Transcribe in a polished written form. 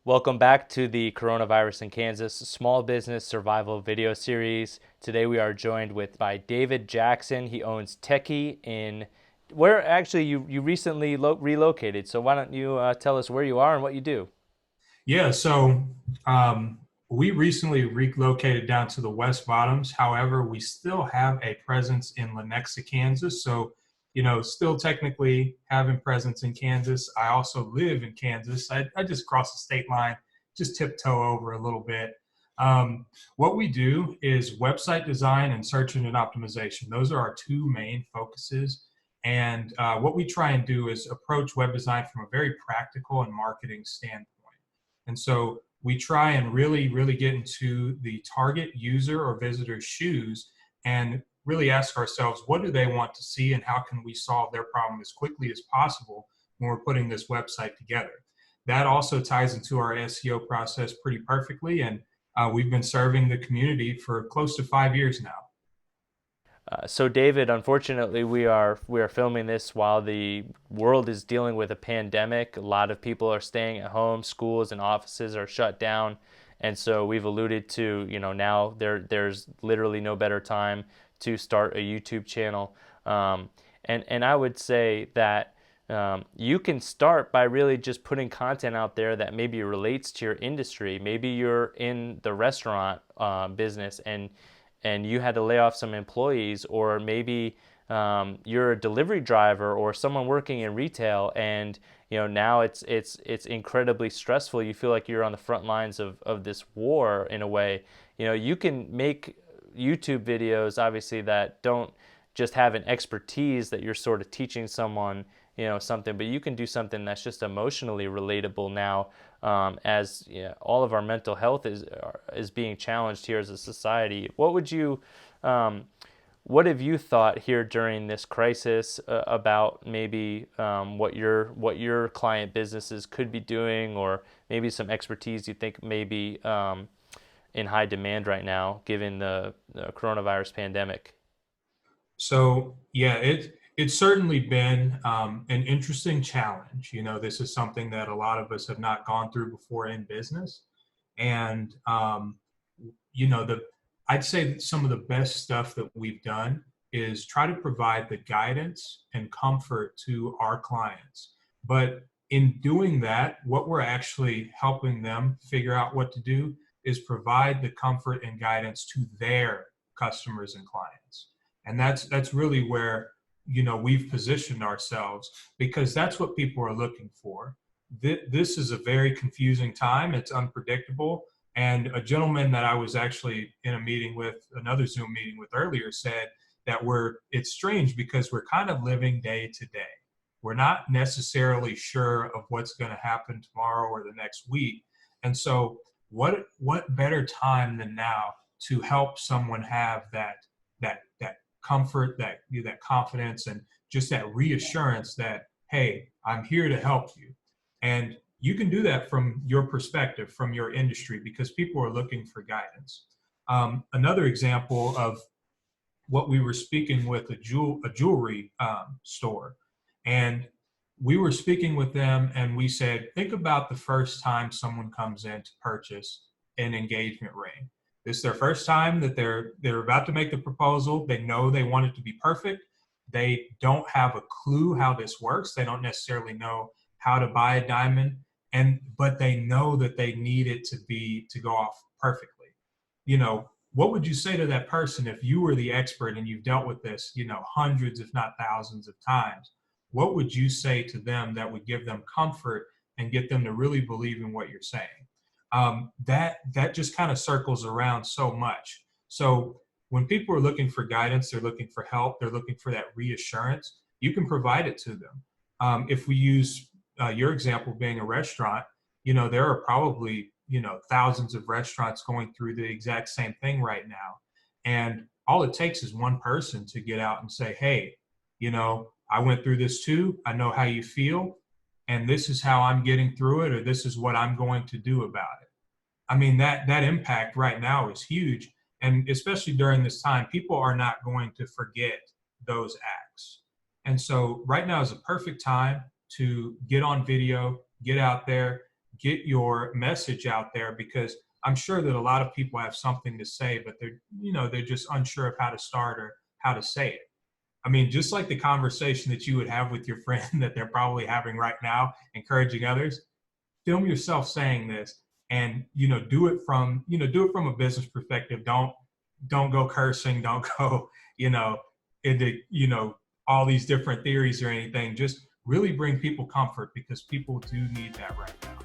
Welcome back to the Coronavirus in Kansas Small Business Survival video series. Today we are joined by David Jackson. He owns Techie in where actually you recently relocated. So why don't you tell us where you are and what you do? Yeah, so um, we recently relocated down to the West Bottoms. However, we still have a presence in Lenexa, Kansas. So, still technically having presence in Kansas. I also live in Kansas. I just cross the state line, just tiptoe over a little bit. What we do is website design and search engine optimization. Those are our two main focuses. And what we try and do is approach web design from a very practical and marketing standpoint. And so we try and really get into the target user or visitor's shoes and really ask ourselves, what do they want to see and how can we solve their problem as quickly as possible when we're putting this website together? That also ties into our SEO process pretty perfectly. And we've been serving the community for close to 5 years now. So David, unfortunately, we are filming this while the world is dealing with a pandemic. A lot of people are staying at home. Schools and offices are shut down, and so we've alluded to now there's literally no better time to start a YouTube channel. And I would say that you can start by really just putting content out there that maybe relates to your industry. Maybe you're in the restaurant business and you had to lay off some employees, or maybe you're a delivery driver or someone working in retail, and now it's incredibly stressful. You feel like you're on the front lines of this war in a way. You can make YouTube videos, obviously, that don't just have an expertise that you're sort of teaching someone something, but you can do something that's just emotionally relatable now, as all of our mental health is being challenged here as a society. What have you thought here during this crisis about maybe what your client businesses could be doing, or maybe some expertise you think may be in high demand right now given the coronavirus pandemic? So yeah, it's certainly been an interesting challenge. This is something that a lot of us have not gone through before in business, and the I'd say that some of the best stuff that we've done is try to provide the guidance and comfort to our clients. But in doing that, what we're actually helping them figure out what to do is provide the comfort and guidance to their customers and clients. And that's really where we've positioned ourselves, because that's what people are looking for. This is a very confusing time. It's unpredictable. And a gentleman that I was actually in a meeting with, another Zoom meeting with earlier, said that it's strange because we're kind of living day to day. We're not necessarily sure of what's going to happen tomorrow or the next week. And so what better time than now to help someone have that comfort, that confidence, and just that reassurance that, hey, I'm here to help you. And you can do that from your perspective, from your industry, because people are looking for guidance. Another example of what we were speaking with a jewelry store, and we were speaking with them, and we said, think about the first time someone comes in to purchase an engagement ring. This is their first time that they're about to make the proposal. They know they want it to be perfect. They don't have a clue how this works. They don't necessarily know how to buy a diamond, but they know that they need it to go off perfectly. What would you say to that person if you were the expert and you've dealt with this, hundreds, if not thousands of times? What would you say to them that would give them comfort and get them to really believe in what you're saying? That just kind of circles around so much. So when people are looking for guidance, they're looking for help, they're looking for that reassurance, you can provide it to them. If we use your example being a restaurant, there are probably thousands of restaurants going through the exact same thing right now, and all it takes is one person to get out and say, hey, I went through this too, I know how you feel, and this is how I'm getting through it, or this is what I'm going to do about it. I mean, that impact right now is huge, and especially during this time, people are not going to forget those acts. And so right now is a perfect time to get on video, get out there, get your message out there, because I'm sure that a lot of people have something to say, but they're just unsure of how to start or how to say it. I mean, just like the conversation that you would have with your friend that they're probably having right now, encouraging others, film yourself saying this, and do it from a business perspective. Don't go cursing, don't go, into, all these different theories or anything. Just really bring people comfort, because people do need that right now.